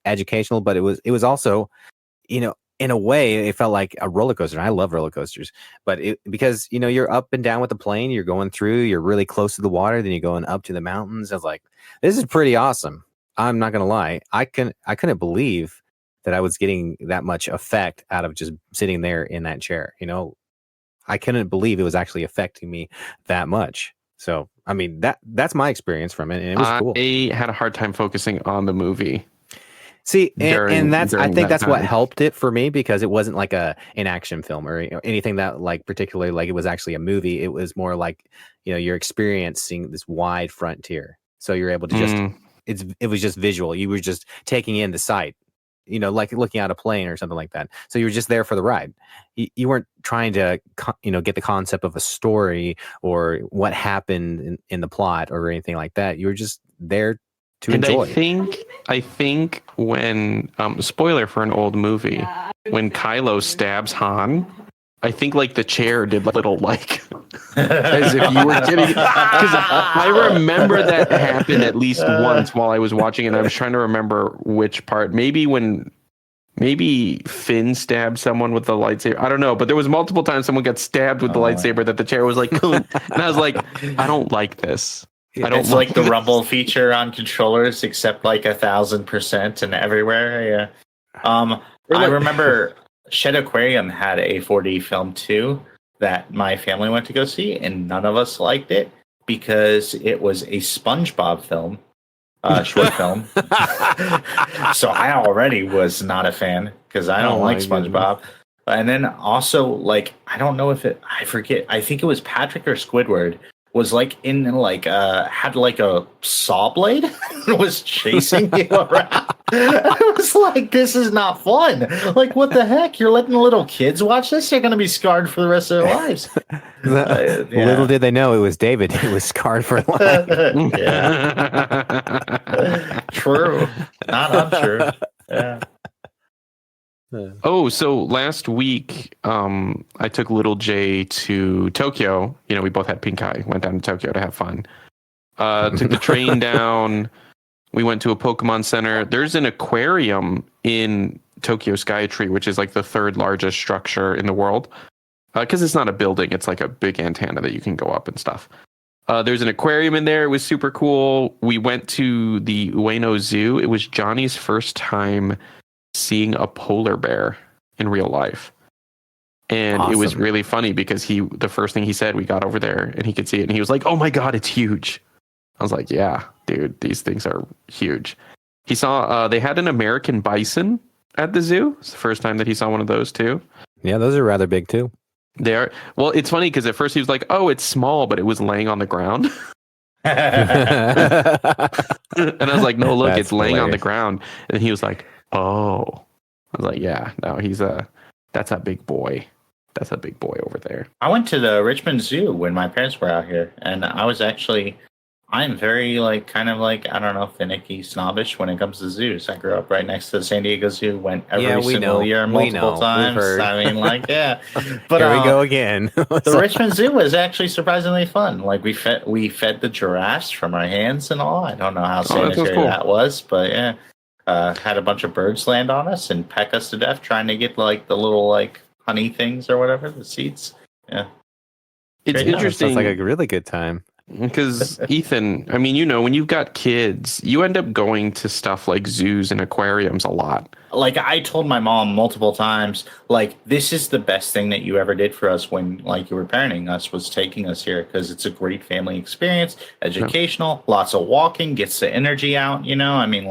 educational, but it was also in a way it felt like a roller coaster. And I love roller coasters, but because you're up and down with the plane, you're going through, you're really close to the water, then you're going up to the mountains. I was like, this is pretty awesome. I'm not gonna lie, I couldn't believe that I was getting that much effect out of just sitting there in that chair. I couldn't believe it was actually affecting me that much. So, I mean, that's my experience from it, and it was cool. I had a hard time focusing on the movie. See, and I think that that's what time. helped it for me, because it wasn't like an action film or anything that like particularly like it was actually a movie. It was more like, you're experiencing this wide frontier. So you're able to just, it was just visual. You were just taking in the sight, like looking at a plane or something like that. So you were just there for the ride. You weren't trying to, get the concept of a story or what happened in the plot or anything like that. You were just there to enjoy. I think when spoiler for an old movie, when Kylo stabs Han, I think like the chair did a little like as if you were kidding. Because I remember that happened at least once while I was watching it. And I was trying to remember which part. Maybe Finn stabbed someone with the lightsaber. I don't know, but there was multiple times someone got stabbed with the lightsaber that the chair was like, and I was like, I don't like this. It's like the rumble feature on controllers, except like 1,000% and everywhere. Yeah. I remember Shed Aquarium had a 4D film too that my family went to go see, and none of us liked it because it was a SpongeBob film, short film. So I already was not a fan because I don't like SpongeBob. Goodness. And then also, like, I don't know if I forget. I think it was Patrick or Squidward was like in like had like a saw blade and was chasing you around. I was like, this is not fun. Like, what the heck? You're letting little kids watch this? They're going to be scarred for the rest of their lives. Little did they know it was David who was scarred for life. True. Not untrue. Yeah. Oh, so last week, I took little Jay to Tokyo. We both had pink eye. Went down to Tokyo to have fun. Took the train down. We went to a Pokemon Center. There's an aquarium in Tokyo Skytree, which is like the third largest structure in the world. Because it's not a building. It's like a big antenna that you can go up and stuff. There's an aquarium in there. It was super cool. We went to the Ueno Zoo. It was Johnny's first time seeing a polar bear in real life. And It was really funny because the first thing he said, we got over there and he could see it and he was like, oh my God, it's huge. I was like, yeah, dude, these things are huge. He saw, they had an American bison at the zoo. It's the first time that he saw one of those too. Yeah, those are rather big too. They are. Well, it's funny because at first he was like, oh, it's small, but it was laying on the ground. And I was like, no, look, it's laying on the ground. And he was like, oh. I was like, yeah, no, that's a big boy. That's a big boy over there. I went to the Richmond Zoo when my parents were out here, and I'm very kind of I don't know, finicky, snobbish when it comes to zoos. I grew up right next to the San Diego Zoo, went every single year multiple times. I mean, yeah. But here we go again. The Richmond Zoo was actually surprisingly fun. We fed the giraffes from our hands and all. I don't know how sanitary that was, but yeah. Had a bunch of birds land on us and peck us to death trying to get the little honey things or whatever, the seeds. Yeah. It's interesting. Sounds like a really good time. Because Ethan, I mean, when you've got kids, you end up going to stuff like zoos and aquariums a lot. I told my mom multiple times, this is the best thing that you ever did for us when you were parenting us, was taking us here, because it's a great family experience, educational, lots of walking, gets the energy out, I mean,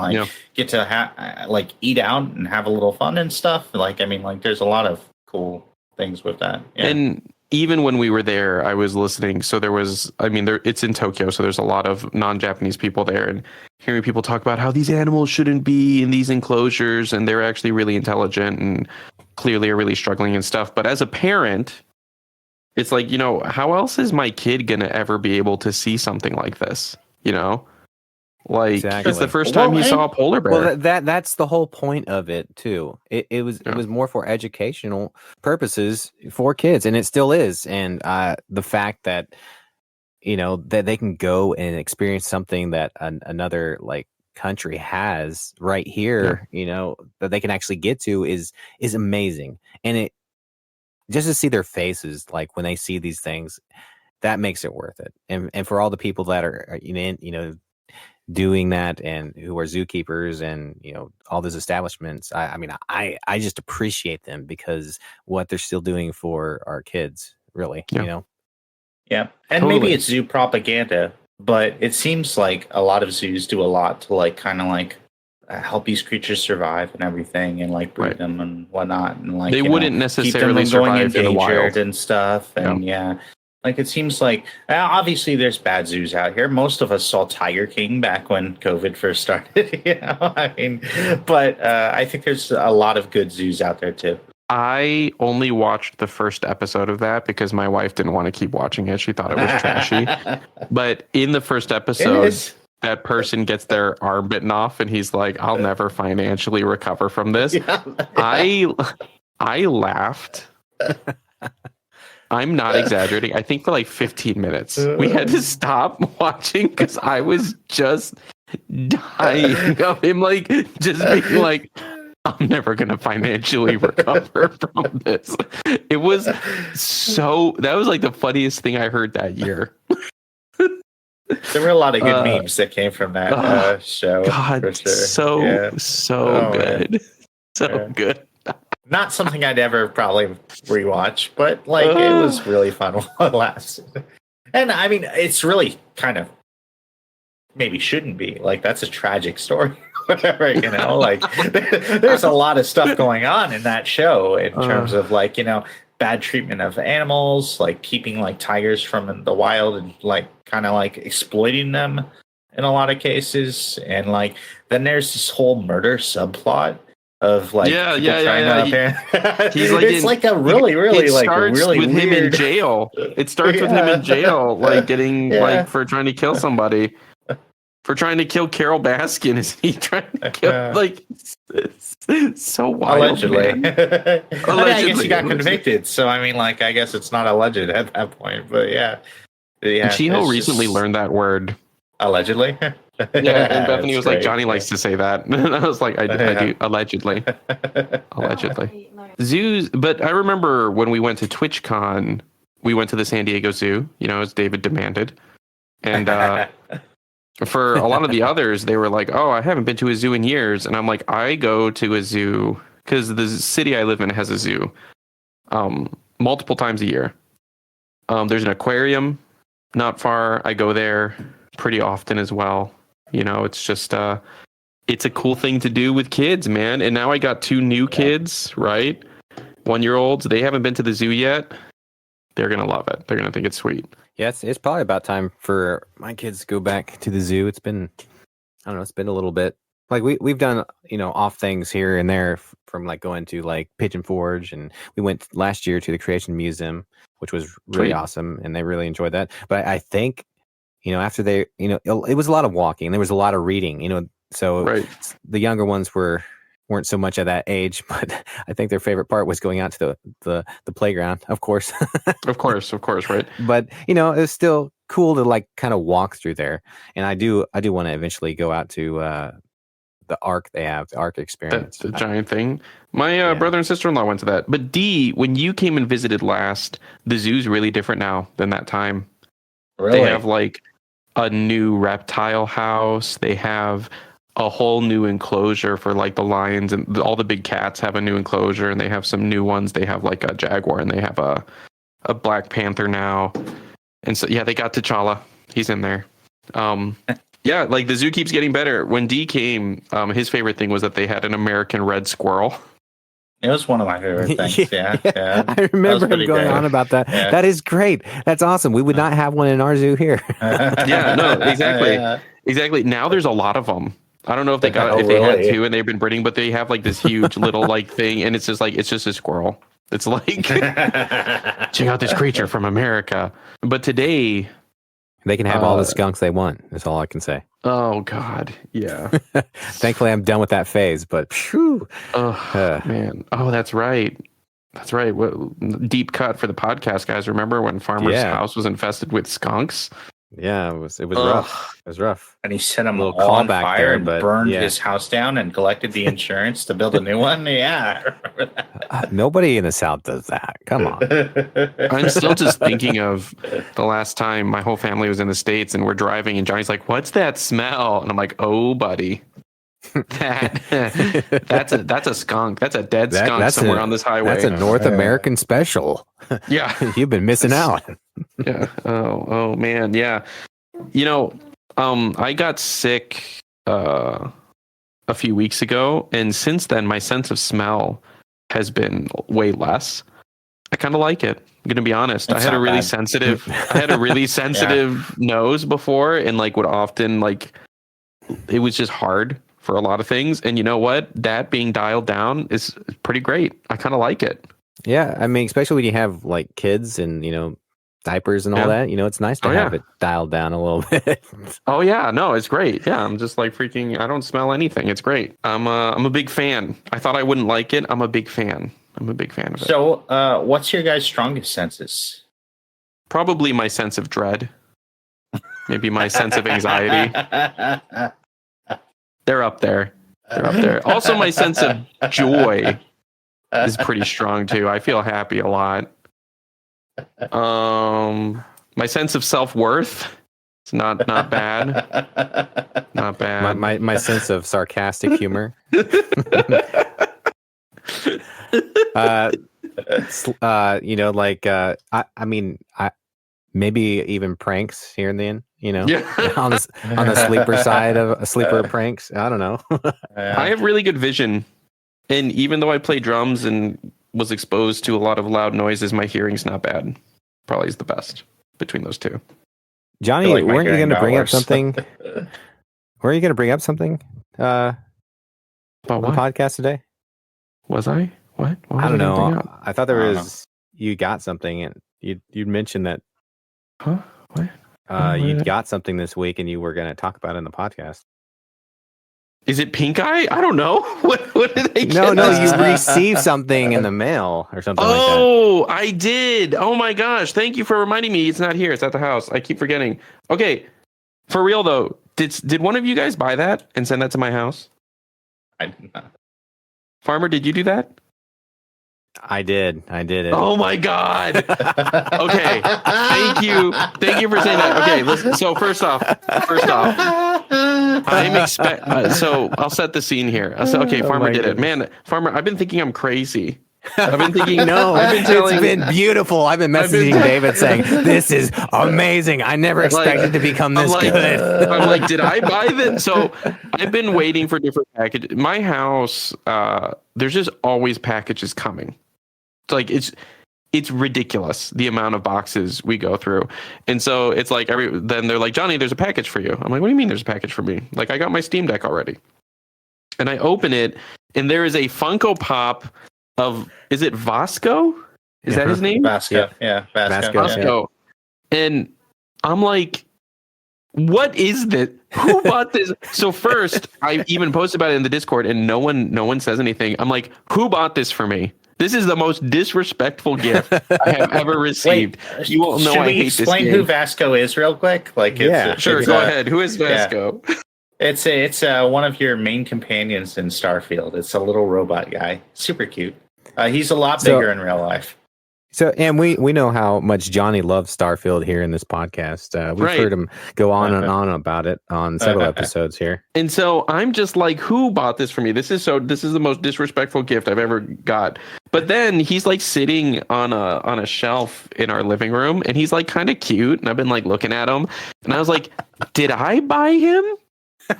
get to eat out and have a little fun and stuff. There's a lot of cool things with that. Yeah. And even when we were there, I was listening. So it's in Tokyo, so there's a lot of non-Japanese people there, and hearing people talk about how these animals shouldn't be in these enclosures, and they're actually really intelligent and clearly are really struggling and stuff. But as a parent, it's like, how else is my kid going to ever be able to see something like this? Exactly. It's the first time he saw a polar bear. Well, that's the whole point of it too. It was more for educational purposes for kids, and it still is. And the fact that that they can go and experience something that another country has right here, that they can actually get to is amazing. And it just to see their faces when they see these things, that makes it worth it. And for all the people that are doing that and who are zookeepers and all those establishments. I mean, I just appreciate them because what they're still doing for our kids, really. Yeah. Yeah, and Totally. maybe it's zoo propaganda, but it seems like a lot of zoos do a lot to like kind of like help these creatures survive and everything, and like breed Right. them and whatnot, and like They wouldn't necessarily keep them from going survive in the wild. endangered and stuff. And like it seems like obviously there's bad zoos out here. Most of us saw Tiger King back when COVID first started. I mean, but I think there's a lot of good zoos out there too. I only watched the first episode of that because my wife didn't want to keep watching it. She thought it was trashy. But in the first episode, that person gets their arm bitten off and he's like, I'll never financially recover from this. I laughed. I'm not exaggerating. I think for like 15 minutes. We had to stop watching because I was just dying of him like just being like, I'm never going to financially recover from this. It was that was like the funniest thing I heard that year. There were a lot of good memes that came from that show. God, for sure. so good. Man. So good. Not something I'd ever probably rewatch, but like it was really fun while it lasted. And I mean, it's really kind of maybe shouldn't be like that's a tragic story. Whatever, like there's a lot of stuff going on in that show in terms of like, bad treatment of animals, like keeping like tigers from the wild and like kind of like exploiting them in a lot of cases. And like, then there's this whole murder subplot of like, yeah. He's like, it's like a really like really with weird... him in jail. It starts with him in jail, like getting like for trying to kill somebody. For trying to kill Carol Baskin, is he trying to kill like so wild? Allegedly. Allegedly. I guess he got convicted, so I mean, like, I guess it's not alleged at that point. But yeah. And Chiho recently learned that word. Allegedly. Yeah, and Bethany was like, Johnny likes to say that, and I was like, I do allegedly. Zoos, but I remember when we went to TwitchCon, we went to the San Diego Zoo, as David demanded, and. For a lot of the others, they were like, oh, I haven't been to a zoo in years. And I'm like, I go to a zoo because the city I live in has a zoo multiple times a year. There's an aquarium not far. I go there pretty often as well. It's just it's a cool thing to do with kids, man. And now I got 2 new kids, right? 1-year-olds. They haven't been to the zoo yet. They're going to love it. They're going to think it's sweet. Yeah, it's probably about time for my kids to go back to the zoo. It's been, I don't know, it's been a little bit. Like we've done, off things here and there from like going to like Pigeon Forge, and we went last year to the Creation Museum, which was really awesome, and they really enjoyed that. But I think, after they, it was a lot of walking, there was a lot of reading, so the younger ones weren't so much at that age, but I think their favorite part was going out to the playground, of course. of course, right. But it's still cool to like kind of walk through there. And I do want to eventually go out to the Ark they have, the Ark experience. The giant thing. My brother and sister-in-law went to that. But D, when you came and visited last, the zoo's really different now than that time. Really? They have like a new reptile house. They have a whole new enclosure for like the lions, and all the big cats have a new enclosure, and they have some new ones. They have like a jaguar, and they have a Black Panther now. And so, they got T'Challa. He's in there. Like the zoo keeps getting better. When D came, his favorite thing was that they had an American red squirrel. It was one of my favorite things. Yeah. I remember him going on about that. Yeah. That is great. That's awesome. We would not have one in our zoo here. Exactly. Now there's a lot of them. I don't know if they got they had 2 and they've been breeding, but they have like this huge little like thing, and it's just a squirrel. It's like check out this creature from America. But today they can have all the skunks they want. That's all I can say. Oh God, yeah. Thankfully, I'm done with that phase. But man, that's right. That's right. Deep cut for the podcast, guys. Remember when Farmer's house was infested with skunks? Yeah, it was rough. It was rough. And he set them Little all on callback fire there, and but burned yeah. his house down and collected the insurance to build a new one. Yeah, I remember that. Nobody in the South does that. Come on. I'm still just thinking of the last time my whole family was in the States and we're driving and Johnny's like, "What's that smell?" And I'm like, "Oh, buddy, that's a skunk. That's a dead skunk That's somewhere on this highway." That's a North American special. Yeah. You've been missing out. Yeah. Oh man. Yeah. I got sick a few weeks ago, and since then my sense of smell has been way less. I kind of like it. I'm gonna be honest. I had a really sensitive nose before, and like would often like it was just hard for a lot of things. And you know what? That being dialed down is pretty great. I kind of like it. Yeah, I mean, especially when you have like kids and diapers and all that. It's nice to have it dialed down a little bit. Oh yeah, no, it's great. Yeah, I'm just like freaking. I don't smell anything. It's great. I'm a big fan. I thought I wouldn't like it. I'm a big fan. I'm a big fan of it. So, what's your guys' strongest senses? Probably my sense of dread. Maybe my sense of anxiety. They're up there. Also, my sense of joy is pretty strong too. I feel happy a lot. My sense of self-worth is not bad. Not bad. My sense of sarcastic humor. Maybe even pranks here and then, on the sleeper side of sleeper pranks. I don't know. I have really good vision. And even though I play drums and was exposed to a lot of loud noises, my hearing's not bad. Probably is the best between those two. Johnny, weren't you going to bring up something? Were you going to bring up something on the podcast today? Was I? What? I don't know. I thought there was. You got something, and you mentioned that. Huh? What? You got something this week, and you were going to talk about it in the podcast. Is it pink eye? I don't know. What did they get? No, you received something in the mail or something like that. Oh, I did. Oh my gosh. Thank you for reminding me. It's not here. It's at the house. I keep forgetting. Okay. For real though, did one of you guys buy that and send that to my house? I did not. Farmer, did you do that? I did it. Oh my God. Okay. Thank you for saying that. Okay, listen. So first off, so I'll set the scene here. Okay, Farmer did it. Man, Farmer, I've been thinking I'm crazy. I've been thinking it's been beautiful. I've been messaging David saying this is amazing. I never expected to become this good. I'm like, did I buy this? So I've been waiting for different packages. My house, there's just always packages coming. It's like it's ridiculous the amount of boxes we go through. And so it's like then they're like, Johnny, there's a package for you. I'm like, what do you mean there's a package for me? Like I got my Steam Deck already. And I open it and there is a Funko Pop of, is it Vasco? Is that his name? Vasco. Yeah. Vasco. And I'm like, what is this? Who bought this? So first I even posted about it in the Discord and no one says anything. I'm like, who bought this for me? This is the most disrespectful gift I have ever received. Wait, you won't know. Should we explain who Vasco is real quick? Like, sure. Go ahead. Who is Vasco? Yeah. It's one of your main companions in Starfield. It's a little robot guy, super cute. He's a lot bigger in real life. So, and we know how much Johnny loves Starfield here in this podcast. We've heard him go on and on about it on several episodes here. And so I'm just like, who bought this for me? This is the most disrespectful gift I've ever got. But then he's like sitting on a shelf in our living room, and he's like kind of cute. And I've been like looking at him, and I was like, did I buy him?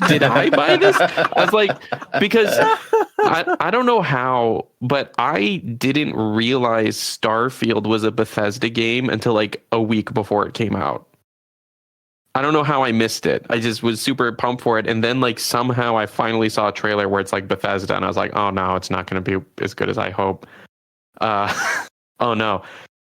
Did I buy this? I was like, because I don't know how, but I didn't realize Starfield was a Bethesda game until like a week before it came out. I don't know how I missed it. I just was super pumped for it. And then like somehow I finally saw a trailer where it's like Bethesda, and I was like, oh no, it's not going to be as good as I hope. Oh no.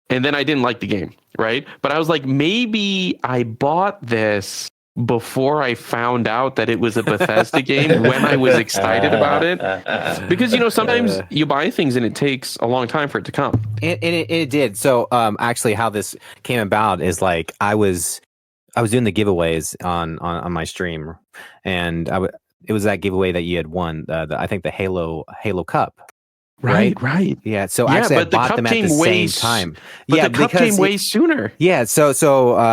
And then I didn't like the game, right? But I was like, maybe I bought this before I found out that it was a Bethesda game when I was excited about it. Because, sometimes you buy things and it takes a long time for it to come. And it did. So actually how this came about is like I was I was doing the giveaways on my stream, and it was that giveaway that you had won. I think the Halo Cup. Right? Right. Yeah. So Yeah, actually, I but the bought cup them at the came way same s- time. But Yeah, the cup because came way sooner. yeah. So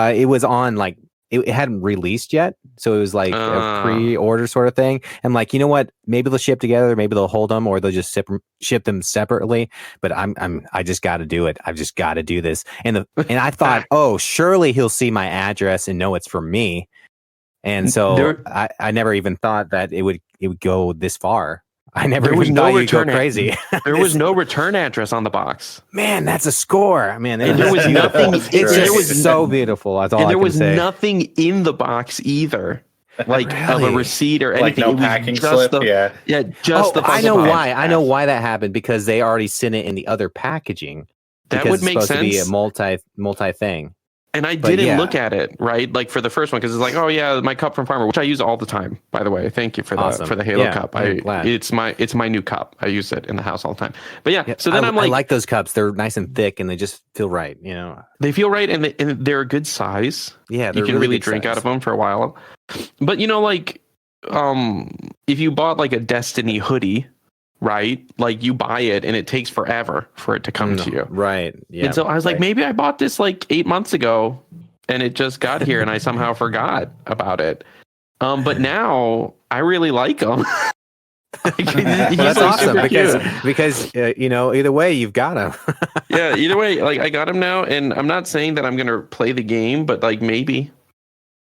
it was on like it hadn't released yet, so it was like a pre-order sort of thing. And like, you know what? Maybe they'll ship together, maybe they'll hold them, or they'll just ship them separately. But I just got to do it. I've just got to do this. And I thought, oh, surely he'll see my address and know it's for me. And so I never even thought that it would go this far. I never even thought you'd go crazy. There was no return address on the box. Man, that's a score. Man, there was nothing. It's just so beautiful. That's all and there I can was say. nothing in the box either, like of a receipt or anything. Like no packing slip. Just the. I know why. I know why that happened, because they already sent it in the other packaging. That would make sense. To be a multi thing. And I didn't look at it, right? Like for the first one, because it's like, oh yeah, my cup from Farmer, which I use all the time, by the way. Thank you for the Halo cup. It's my new cup. I use it in the house all the time. But yeah, so then I like those cups. They're nice and thick, and they just feel right. You know, they feel right, and they're a good size. Yeah, you can really drink out of them for a while. But you know, like, if you bought like a Destiny hoodie, right? Like you buy it and it takes forever for it to come to you. Right. Yeah. And so I was like, maybe I bought this like 8 months ago and it just got here and I somehow forgot about it. But now I really like them. That's awesome because you know, either way you've got them. Yeah, either way, like I got them now, and I'm not saying that I'm gonna play the game, but like maybe.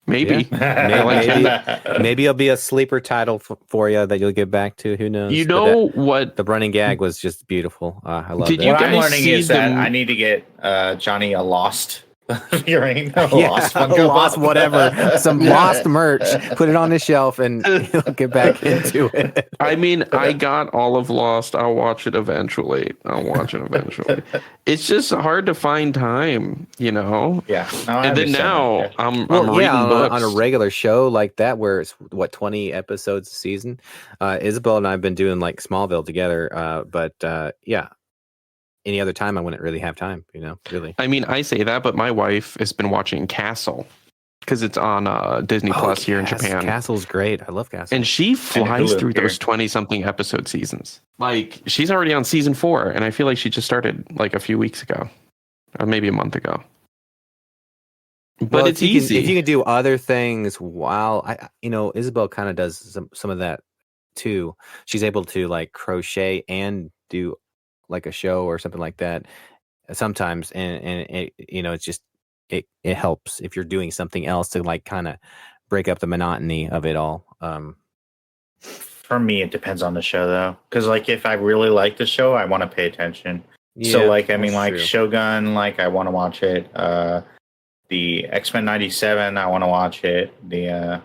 Maybe it'll be a sleeper title for you that you'll get back to. Who knows? You know what? The running gag was just beautiful. I love it. What I'm learning is that I need to get Johnny a Lost figurine, lost whatever, some Lost merch. Put it on the shelf, and he'll get back into it. I mean, I got all of Lost. I'll watch it eventually. It's just hard to find time, you know. Yeah. And then now I'm reading books on a regular show like that, where it's 20 episodes a season. Isabel and I've been doing like Smallville together, but yeah. Any other time I wouldn't really have time, you know, really. I mean, I say that, but my wife has been watching Castle because it's on Disney Plus here in Japan. Castle's great. I love Castle. And she flies through those 20-something episode seasons. Like, she's already on season 4, and I feel like she just started like a few weeks ago, or maybe a month ago. But it's easy. If you can do other things while, Isabel kind of does some of that too. She's able to like crochet and do like a show or something like that sometimes, and it, it's just it helps if you're doing something else to like kind of break up the monotony of it all. For me, it depends on the show though, because like if I really like the show, I want to pay attention. So like like true. Shogun, like I want to watch it. The X-Men 97, I want to watch it. The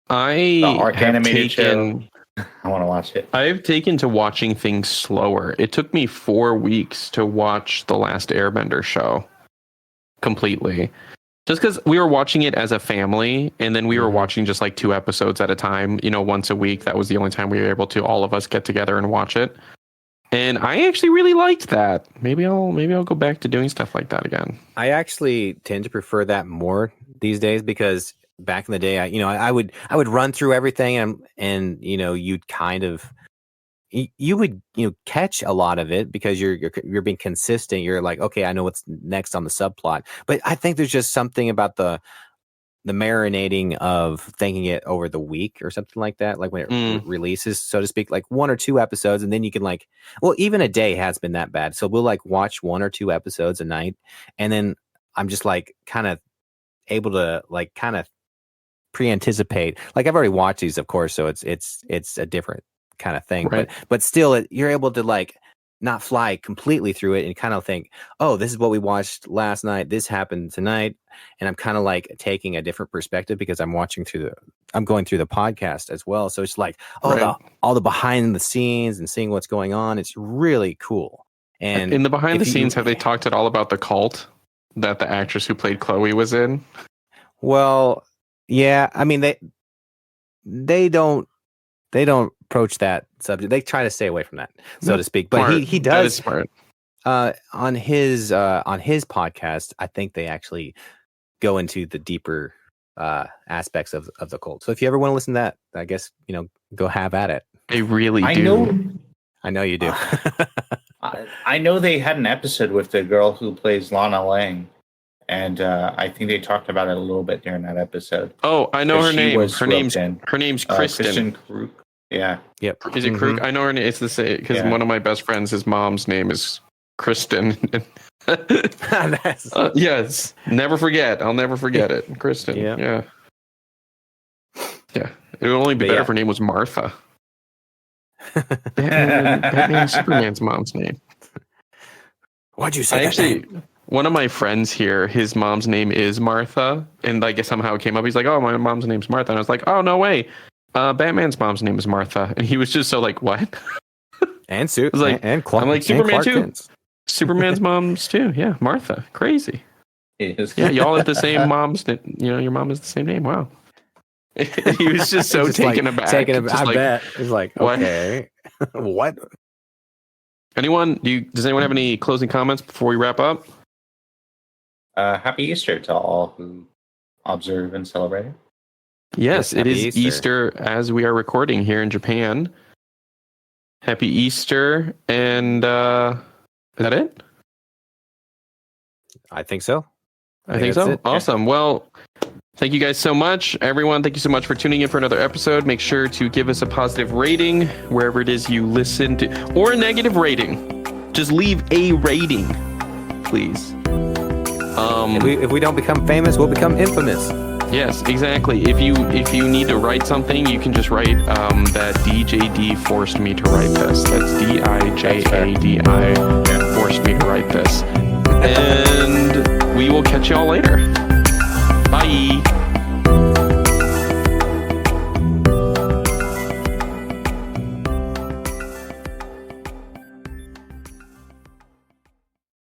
Arc animated show, I want to watch it. I've taken to watching things slower. It took me 4 weeks to watch The Last Airbender show completely. Just because we were watching it as a family, and then we were watching just like 2 episodes at a time, once a week. That was the only time we were able to, all of us, get together and watch it. And I actually really liked that. Maybe I'll go back to doing stuff like that again. I actually tend to prefer that more these days, because back in the day, I would run through everything, and you'd kind of you would catch a lot of it because you're being consistent. You're like, okay, I know what's next on the subplot. But I think there's just something about the marinating of thinking it over the week or something like that, like when it releases, so to speak, like 1 or 2 episodes, and then you can like, well, even a day has been that bad. So we'll like watch 1 or 2 episodes a night, and then I'm just like kind of able to like kind of pre-anticipate. Like I've already watched these, of course, so it's a different kind of thing, right. but still you're able to like not fly completely through it and kind of think, oh, this is what we watched last night, this happened tonight, and I'm kind of like taking a different perspective because I'm going through the podcast as well, so it's like all the behind the scenes and seeing what's going on. It's really cool. And in the behind the scenes, have they talked at all about the cult that the actress who played Chloe was in? Well, yeah, I mean they don't approach that subject. They try to stay away from that, so to speak. But smart. He does. That is smart. On his podcast, I think they actually go into the deeper aspects of the cult. So if you ever want to listen to that, I guess go have at it. They really I do. I know you do. I know they had an episode with the girl who plays Lana Lang, and I think they talked about it a little bit during that episode. Oh, I know her She name. was Her name's roped Kristen. Krug. Yeah. Yep. Is it Krug? I know her name. It's the same because one of my best friends, his mom's name is Kristen. Yes, never forget. I'll never forget it. Kristen. Yeah. It would only be better if her name was Martha. Batman Superman's mom's name. Why'd you say that? One of my friends here, his mom's name is Martha, and like somehow it came up. He's like, "Oh, my mom's name's Martha," and I was like, "Oh, no way, Batman's mom's name is Martha," and he was just so like, "What?" And Sue, like, and Clark, I'm like, Superman too. Kent's. Superman's mom's too. Yeah, Martha. Crazy. Yeah, y'all have the same mom's. Your mom has the same name. Wow. He was just so taken aback. I bet. He's like, okay, what? Does anyone have any closing comments before we wrap up? Happy Easter to all who observe and celebrate. Yes, it is Easter as we are recording here in Japan. Happy Easter, and is that it? I think so. I think so. Awesome. Yeah. Well, thank you guys so much. Everyone, thank you so much for tuning in for another episode. Make sure to give us a positive rating wherever it is you listen to, or a negative rating. Just leave a rating, please. If we don't become famous, we'll become infamous. Yes, exactly. If you need to write something, you can just write that DJD forced me to write this. That's DIJADI